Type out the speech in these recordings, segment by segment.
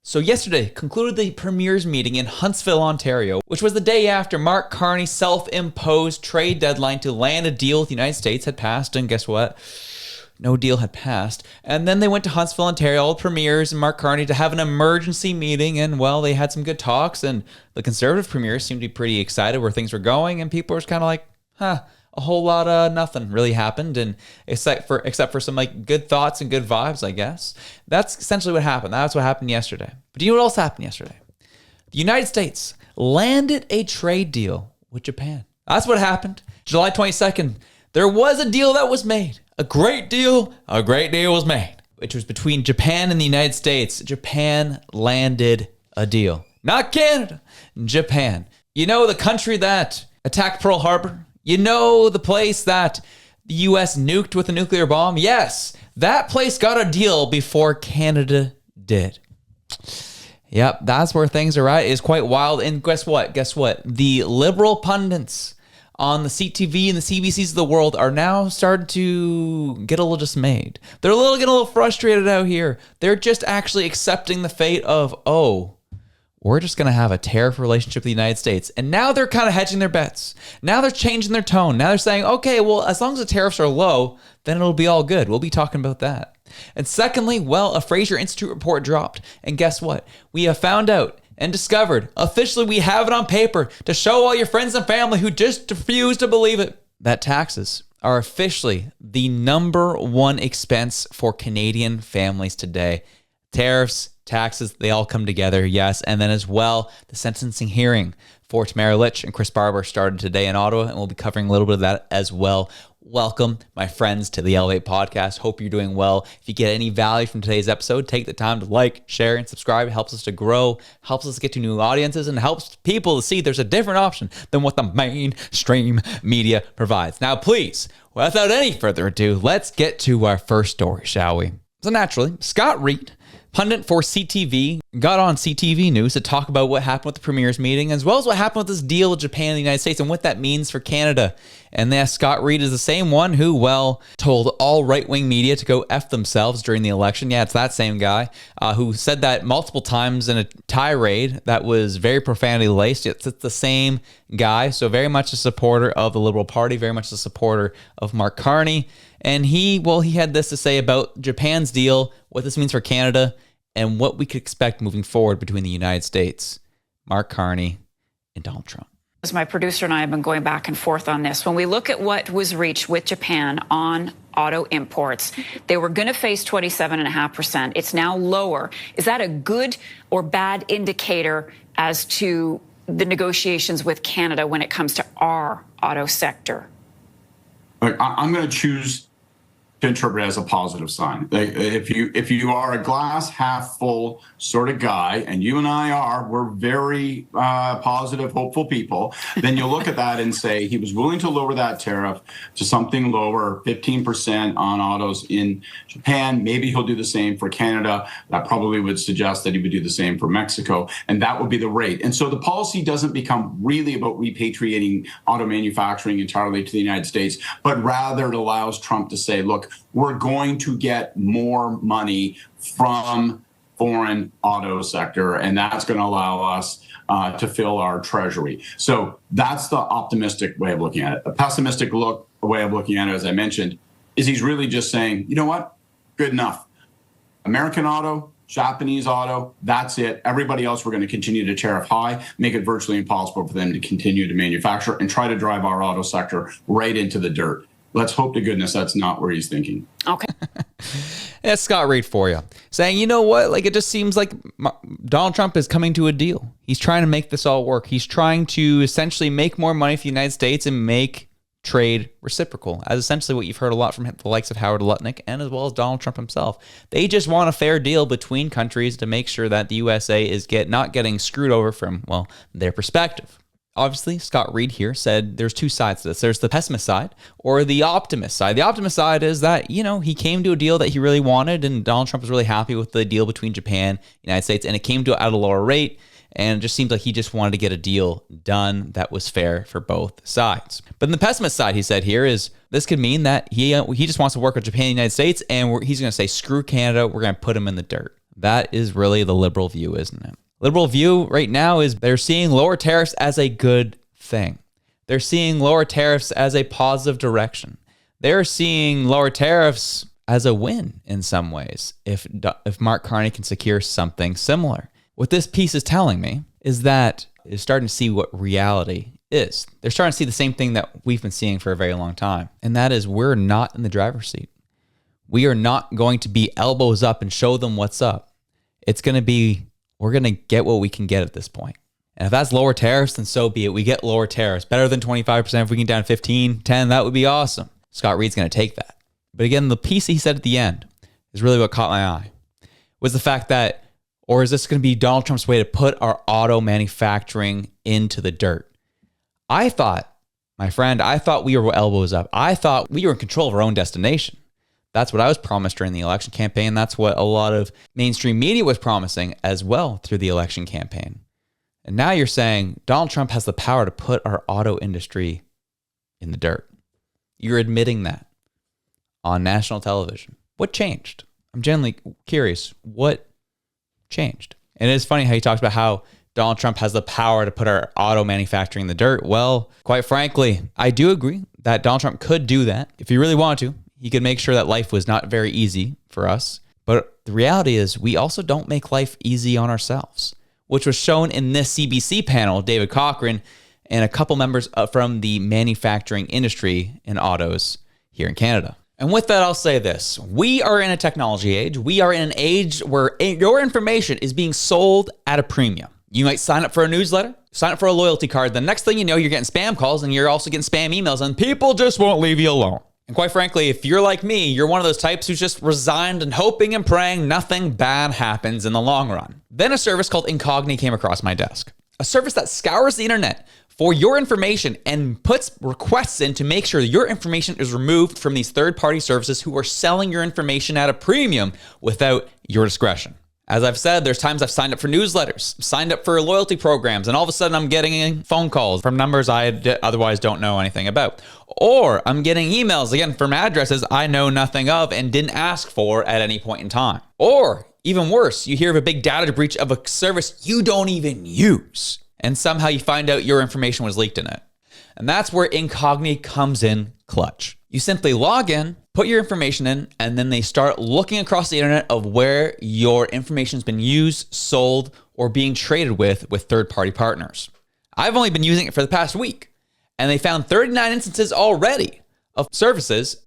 So yesterday concluded the Premier's meeting in Huntsville, Ontario, which was the day after Mark Carney's self-imposed trade deadline to land a deal with the United States had passed, and guess what? No deal had passed. And then they went to Huntsville, Ontario, all the Premiers and Mark Carney to have an emergency meeting, and well, they had some good talks, and the Conservative Premier seemed to be pretty excited where things were going, and people were kind of like, a whole lot of nothing really happened, and except for some like good thoughts and good vibes, I guess. That's essentially what happened. That's what happened yesterday. But do you know what else happened yesterday? The United States landed a trade deal with Japan. That's what happened. July 22nd, there was a deal that was made. A great deal was made, which was between Japan and the United States. Japan landed a deal. Not Canada, Japan. You know, the country that attacked Pearl Harbor? You know, the place that the U.S. nuked with a nuclear bomb? Yes, that place got a deal before Canada did. Yep, that's where things are at. It's quite wild. And guess what? The liberal pundits on the CTV and the CBCs of the world are now starting to get a little dismayed. They're getting a little frustrated out here. They're just actually accepting the fate of, we're just going to have a tariff relationship with the United States. And now they're kind of hedging their bets. Now they're changing their tone. Now they're saying, okay, well, as long as the tariffs are low, then it'll be all good. We'll be talking about that. And secondly, well, a Fraser Institute report dropped. And guess what? We have found out and discovered, officially we have it on paper to show all your friends and family who just refuse to believe it, that taxes are officially the number one expense for Canadian families today. Tariffs, taxes, they all come together, yes. And then as well, the sentencing hearing for Tamara Lich and Chris Barber started today in Ottawa, and we'll be covering a little bit of that as well. Welcome, my friends, to the Elevate Podcast. Hope you're doing well. If you get any value from today's episode, take the time to like, share, and subscribe. It helps us to grow, helps us get to new audiences, and helps people to see there's a different option than what the mainstream media provides. Now, please, without any further ado, let's get to our first story, shall we? So naturally, Scott Reed, pundit for CTV, got on CTV News to talk about what happened with the Premier's meeting, as well as what happened with this deal with Japan and the United States and what that means for Canada. And then Scott Reed is the same one who, well, told all right-wing media to go F themselves during the election. Yeah, it's that same guy who said that multiple times in a tirade that was very profanity laced. It's the same guy. So very much a supporter of the Liberal Party, very much a supporter of Mark Carney. And he had this to say about Japan's deal, what this means for Canada, and what we could expect moving forward between the United States, Mark Carney, and Donald Trump. As my producer and I have been going back and forth on this, when we look at what was reached with Japan on auto imports, they were going to face 27.5%. It's now lower. Is that a good or bad indicator as to the negotiations with Canada when it comes to our auto sector? I'm going to choose to interpret it as a positive sign. If you are a glass half full sort of guy, and you and I are, we're very positive, hopeful people, then you'll look at that and say he was willing to lower that tariff to something lower, 15% on autos in Japan. Maybe he'll do the same for Canada. That probably would suggest that he would do the same for Mexico, and that would be the rate. And so the policy doesn't become really about repatriating auto manufacturing entirely to the United States, but rather it allows Trump to say, look, we're going to get more money from foreign auto sector, and that's going to allow us to fill our treasury. So that's the optimistic way of looking at it. The pessimistic way of looking at it, as I mentioned, is he's really just saying, you know what? Good enough. American auto, Japanese auto, that's it. Everybody else, we're going to continue to tariff high, make it virtually impossible for them to continue to manufacture and try to drive our auto sector right into the dirt. Let's hope to goodness that's not where he's thinking. Okay. That's Scott Reed for you, saying, you know what? Like, it just seems like Donald Trump is coming to a deal. He's trying to make this all work. He's trying to essentially make more money for the United States and make trade reciprocal, as essentially what you've heard a lot from the likes of Howard Lutnick and as well as Donald Trump himself. They just want a fair deal between countries to make sure that the USA is not getting screwed over from, well, their perspective. Obviously, Scott Reed here said there's two sides to this. There's the pessimist side or the optimist side. The optimist side is that, you know, he came to a deal that he really wanted, and Donald Trump was really happy with the deal between Japan and the United States, and it came to at a lower rate, and it just seems like he just wanted to get a deal done that was fair for both sides. But the pessimist side, he said here, is this could mean that he just wants to work with Japan and the United States, and he's going to say, screw Canada, we're going to put him in the dirt. That is really the liberal view, isn't it? Liberal view right now is they're seeing lower tariffs as a good thing. They're seeing lower tariffs as a positive direction. They're seeing lower tariffs as a win in some ways if Mark Carney can secure something similar. What this piece is telling me is that they're starting to see what reality is. They're starting to see the same thing that we've been seeing for a very long time, and that is we're not in the driver's seat. We are not going to be elbows up and show them what's up. It's going to be, we're going to get what we can get at this point. And if that's lower tariffs, then so be it. We get lower tariffs. Better than 25%. If we can get down 15, 10, that would be awesome. Scott Reed's going to take that. But again, the piece he said at the end is really what caught my eye, was the fact that, or is this going to be Donald Trump's way to put our auto manufacturing into the dirt? I thought, my friend, we were elbows up. I thought we were in control of our own destination. That's what I was promised during the election campaign. That's what a lot of mainstream media was promising as well through the election campaign. And now you're saying Donald Trump has the power to put our auto industry in the dirt. You're admitting that on national television. What changed? I'm genuinely curious. What changed? And it's funny how he talks about how Donald Trump has the power to put our auto manufacturing in the dirt. Well, quite frankly, I do agree that Donald Trump could do that. If he really wanted to, he could make sure that life was not very easy for us. But the reality is we also don't make life easy on ourselves, which was shown in this CBC panel, David Cochran and a couple members from the manufacturing industry in autos here in Canada. And with that, I'll say this. We are in a technology age. We are in an age where your information is being sold at a premium. You might sign up for a newsletter, sign up for a loyalty card. The next thing you know, you're getting spam calls and you're also getting spam emails, and people just won't leave you alone. And quite frankly, if you're like me, you're one of those types who's just resigned and hoping and praying nothing bad happens in the long run. Then a service called Incogni came across my desk. A service that scours the internet for your information and puts requests in to make sure your information is removed from these third-party services who are selling your information at a premium without your discretion. As I've said, there's times I've signed up for newsletters, signed up for loyalty programs, and all of a sudden I'm getting phone calls from numbers I otherwise don't know anything about. Or I'm getting emails, again, from addresses I know nothing of and didn't ask for at any point in time. Or even worse, you hear of a big data breach of a service you don't even use, and somehow you find out your information was leaked in it. And that's where Incogni comes in clutch. You simply log in, put your information in, and then they start looking across the internet of where your information's been used, sold, or being traded with third-party partners. I've only been using it for the past week, and they found 39 instances already of services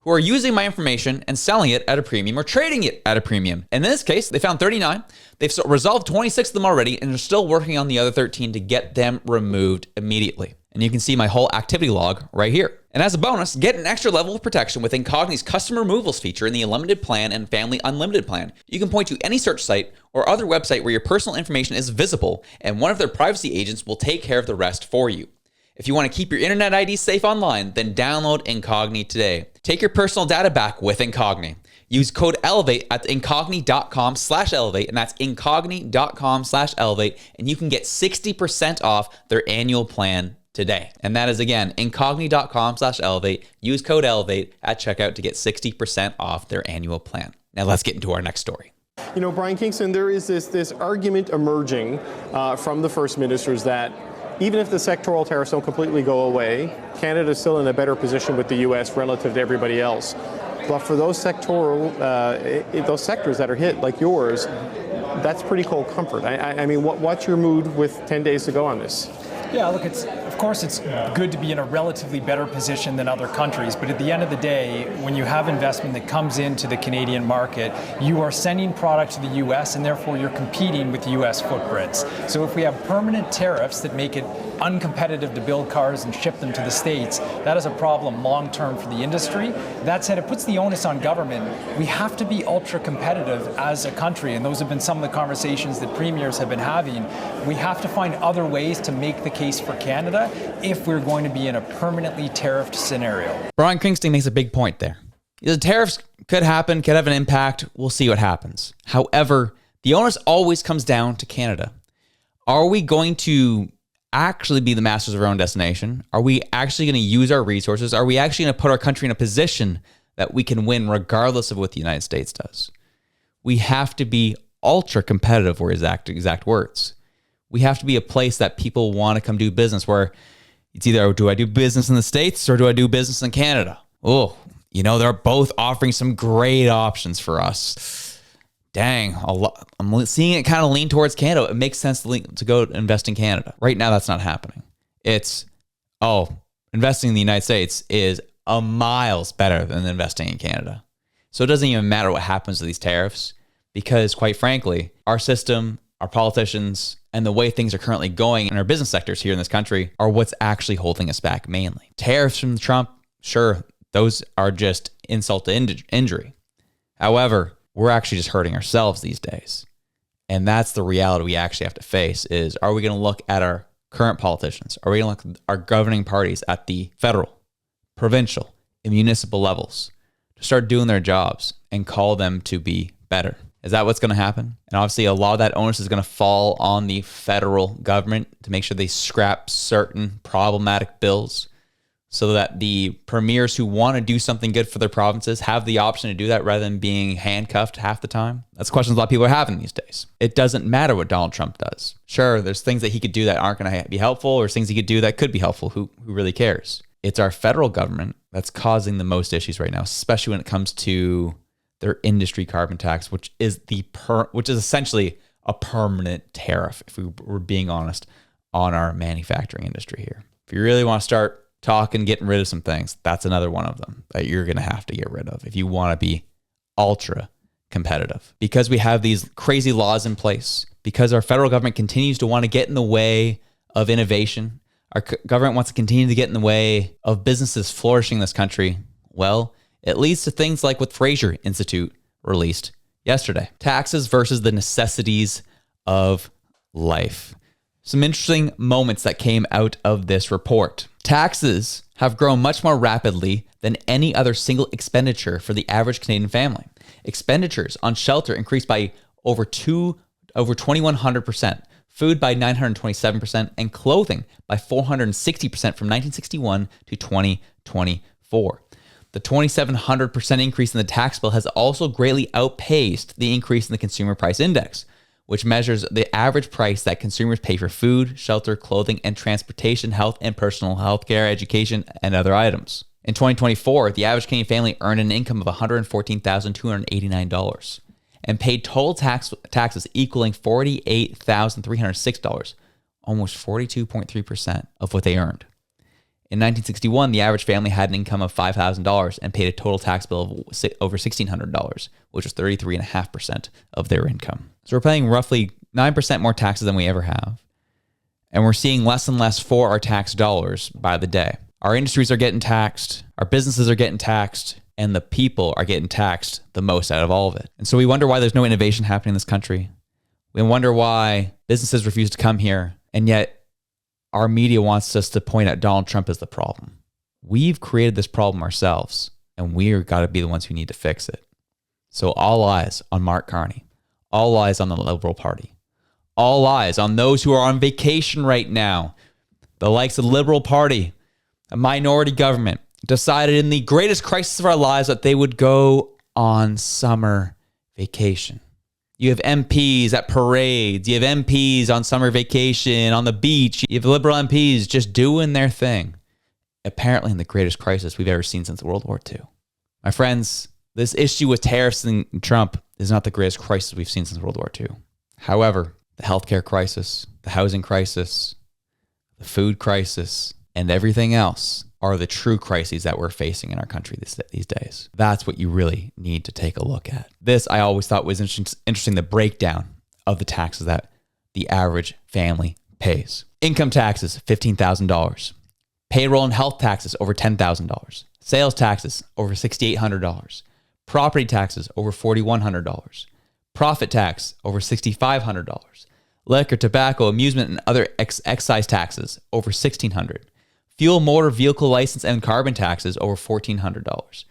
who are using my information and selling it at a premium or trading it at a premium. In this case, they found 39. They've resolved 26 of them already, and they're still working on the other 13 to get them removed immediately. And you can see my whole activity log right here. And as a bonus, get an extra level of protection with Incogni's custom removals feature in the Unlimited plan and Family Unlimited plan. You can point to any search site or other website where your personal information is visible, and one of their privacy agents will take care of the rest for you. If you want to keep your internet ID safe online, then download Incogni today. Take your personal data back with Incogni. Use code ELEVATE at incogni.com/elevate, and that's incogni.com/elevate, and you can get 60% off their annual plan today. And that is, again, incogni.com/elevate. Use code ELEVATE at checkout to get 60% off their annual plan. Now let's get into our next story. You know, Brian Kingston, there is this argument emerging from the First Ministers that even if the sectoral tariffs don't completely go away, Canada is still in a better position with the U.S. relative to everybody else. But for those sectoral, those sectors that are hit, like yours, that's pretty cold comfort. I mean, what's your mood with 10 days to go on this? Yeah, look, of course it's good to be in a relatively better position than other countries, but at the end of the day, when you have investment that comes into the Canadian market, you are sending product to the U.S. and therefore you're competing with U.S. footprints. So if we have permanent tariffs that make it uncompetitive to build cars and ship them to the States, that is a problem long-term for the industry. That said, it puts the onus on government. We have to be ultra-competitive as a country, and those have been some of the conversations that premiers have been having. We have to find other ways to make the case for Canada if we're going to be in a permanently tariffed scenario. Brian Kingston makes a big point there. The tariffs could happen, could have an impact. We'll see what happens. However, the onus always comes down to Canada. Are we going to actually be the masters of our own destination? Are we actually going to use our resources? Are we actually going to put our country in a position that we can win regardless of what the United States does? We have to be ultra competitive, were his exact words. We have to be a place that people want to come do business, where it's either, do I do business in the States or do I do business in Canada? Oh, they're both offering some great options for us. Dang, I'm seeing it kind of lean towards Canada. It makes sense to go invest in Canada. Right now, that's not happening. It's, investing in the United States is a miles better than investing in Canada. So it doesn't even matter what happens to these tariffs, because quite frankly, our system, our politicians, and the way things are currently going in our business sectors here in this country are what's actually holding us back mainly. Tariffs from Trump, sure, those are just insult to injury. However, we're actually just hurting ourselves these days. And that's the reality we actually have to face is, are we going to look at our current politicians? Are we going to look at our governing parties at the federal, provincial, and municipal levels to start doing their jobs and call them to be better? Is that what's going to happen? And obviously a lot of that onus is going to fall on the federal government to make sure they scrap certain problematic bills so that the premiers who want to do something good for their provinces have the option to do that rather than being handcuffed half the time. That's questions a lot of people are having these days. It doesn't matter what Donald Trump does. Sure, there's things that he could do that aren't going to be helpful, or things he could do that could be helpful. Who really cares? It's our federal government that's causing the most issues right now, especially when it comes to their industry carbon tax, which is essentially a permanent tariff, if we were being honest, on our manufacturing industry here. If you really want to start talking, getting rid of some things, that's another one of them that you're going to have to get rid of if you want to be ultra competitive. Because we have these crazy laws in place, because our federal government continues to want to get in the way of innovation, our government wants to continue to get in the way of businesses flourishing in this country, well, it leads to things like what Fraser Institute released yesterday. Taxes versus the necessities of life. Some interesting moments that came out of this report. Taxes have grown much more rapidly than any other single expenditure for the average Canadian family. Expenditures on shelter increased by over 2,100%, food by 927%, and clothing by 460% from 1961 to 2024. The 2,700% increase in the tax bill has also greatly outpaced the increase in the Consumer Price Index, which measures the average price that consumers pay for food, shelter, clothing, and transportation, health and personal health care, education, and other items. In 2024, the average Canadian family earned an income of $114,289 and paid total taxes equaling $48,306, almost 42.3% of what they earned. In 1961, the average family had an income of $5,000 and paid a total tax bill of over $1,600, which was 33.5% of their income. So we're paying roughly 9% more taxes than we ever have. And we're seeing less and less for our tax dollars by the day. Our industries are getting taxed, our businesses are getting taxed, and the people are getting taxed the most out of all of it. And so we wonder why there's no innovation happening in this country. We wonder why businesses refuse to come here, and yet our media wants us to point at Donald Trump as the problem. We've created this problem ourselves, and we've got to be the ones who need to fix it. So all eyes on Mark Carney. All eyes on the Liberal Party. All eyes on those who are on vacation right now. The likes of the Liberal Party, a minority government, decided in the greatest crisis of our lives that they would go on summer vacation. You have MPs at parades. You have MPs on summer vacation, on the beach. You have Liberal MPs just doing their thing. Apparently in the greatest crisis we've ever seen since World War II. My friends, this issue with tariffs and Trump is not the greatest crisis we've seen since World War II. However, the healthcare crisis, the housing crisis, the food crisis, and everything else are the true crises that we're facing in our country these days. That's what you really need to take a look at. This, I always thought was interesting, the breakdown of the taxes that the average family pays. Income taxes, $15,000. Payroll and health taxes, over $10,000. Sales taxes, over $6,800. Property taxes, over $4,100. Profit tax, over $6,500. Liquor, tobacco, amusement, and other excise taxes, over $1,600. Fuel, motor vehicle license, and carbon taxes, over $1,400.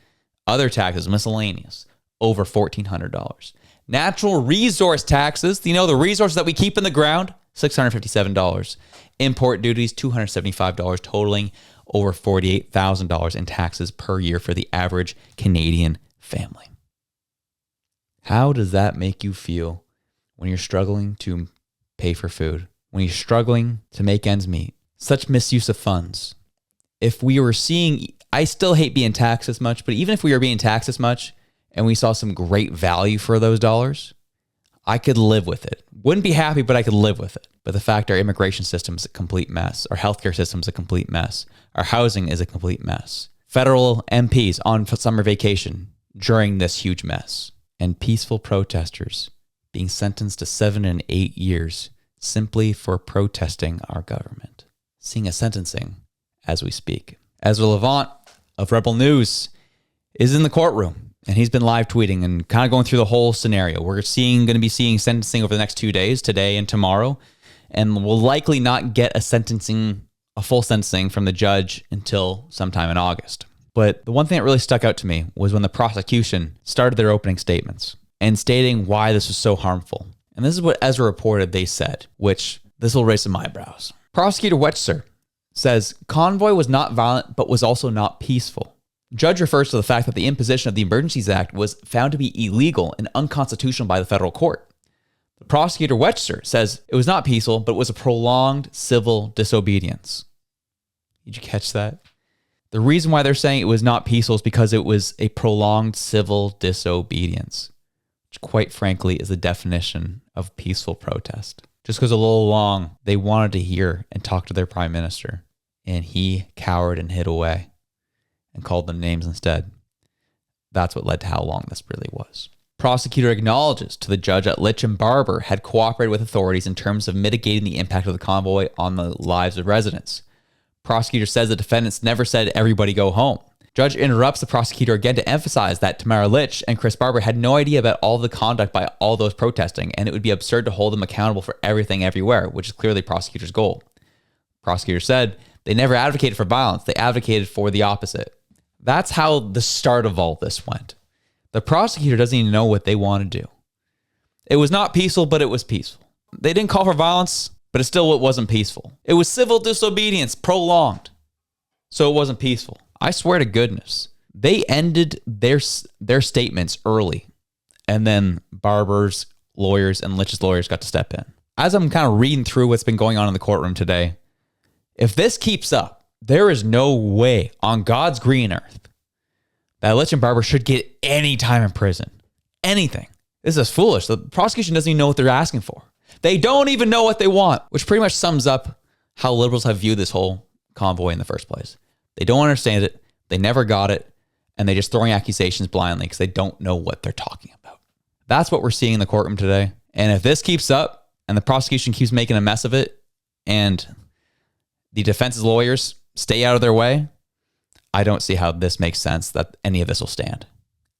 Other taxes, miscellaneous, over $1,400. Natural resource taxes, the resources that we keep in the ground, $657. Import duties, $275, totaling over $48,000 in taxes per year for the average Canadian family. How does that make you feel when you're struggling to pay for food, when you're struggling to make ends meet? Such misuse of funds. If we were seeing, I still hate being taxed as much, but even if we were being taxed as much and we saw some great value for those dollars, I could live with it. Wouldn't be happy, but I could live with it. But the fact our immigration system is a complete mess, our healthcare system is a complete mess, our housing is a complete mess. Federal MPs on summer vacation during this huge mess, and peaceful protesters being sentenced to 7 and 8 years simply for protesting our government. Seeing a sentencing as we speak. Ezra Levant of Rebel News is in the courtroom, and he's been live tweeting and kind of going through the whole scenario. We're going to be seeing sentencing over the next 2 days, today and tomorrow, and we'll likely not get a full sentencing from the judge until sometime in August. But the one thing that really stuck out to me was when the prosecution started their opening statements and stating why this was so harmful. And this is what Ezra reported they said, which this will raise some eyebrows. Prosecutor Wetzer says Convoy was not violent, but was also not peaceful. Judge refers to the fact that the imposition of the Emergencies Act was found to be illegal and unconstitutional by the federal court. The prosecutor Wetzer says it was not peaceful, but it was a prolonged civil disobedience. Did you catch that? The reason why they're saying it was not peaceful is because it was a prolonged civil disobedience, which quite frankly is the definition of peaceful protest. Just because a little long, they wanted to hear and talk to their prime minister, and he cowered and hid away and called them names instead. That's what led to how long this really was. Prosecutor acknowledges to the judge that Litch and Barber had cooperated with authorities in terms of mitigating the impact of the convoy on the lives of residents. Prosecutor says the defendants never said everybody go home. Judge interrupts the prosecutor again to emphasize that Tamara Litch and Chris Barber had no idea about all the conduct by all those protesting, and it would be absurd to hold them accountable for everything everywhere, which is clearly prosecutor's goal. Prosecutor said they never advocated for violence, they advocated for the opposite. That's how the start of all this went. The prosecutor doesn't even know what they want to do. It was not peaceful, but it was peaceful. They didn't call for violence, but it wasn't peaceful. It was civil disobedience, prolonged. So it wasn't peaceful. I swear to goodness, they ended their statements early, and then Barber's lawyers and Litch's lawyers got to step in. As I'm kind of reading through what's been going on in the courtroom today, if this keeps up, there is no way on God's green earth that Litch and Barber should get any time in prison. Anything. This is foolish. The prosecution doesn't even know what they're asking for. They don't even know what they want, which pretty much sums up how liberals have viewed this whole convoy in the first place. They don't understand it. They never got it. And they're just throwing accusations blindly because they don't know what they're talking about. That's what we're seeing in the courtroom today. And if this keeps up and the prosecution keeps making a mess of it and the defense's lawyers stay out of their way, I don't see how this makes sense that any of this will stand.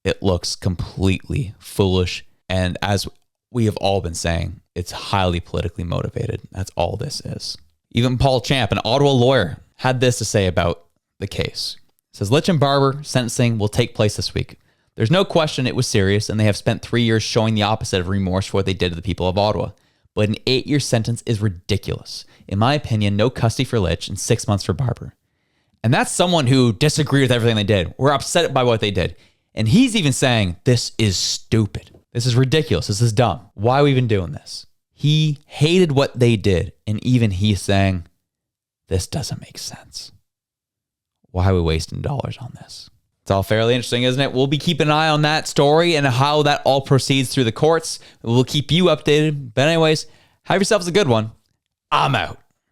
It looks completely foolish. And as we have all been saying, it's highly politically motivated. That's all this is. Even Paul Champ, an Ottawa lawyer, had this to say about the case. It says, Litch and Barber sentencing will take place this week. There's no question it was serious, and they have spent 3 years showing the opposite of remorse for what they did to the people of Ottawa. But an 8-year sentence is ridiculous. In my opinion, no custody for Litch and 6 months for Barber. And that's someone who disagreed with everything they did. We're upset by what they did. And he's even saying, this is stupid. This is ridiculous. This is dumb. Why are we even doing this? He hated what they did. And even he's saying, this doesn't make sense. Why are we wasting dollars on this? It's all fairly interesting, isn't it? We'll be keeping an eye on that story and how that all proceeds through the courts. We'll keep you updated. But anyways, have yourselves a good one. I'm out.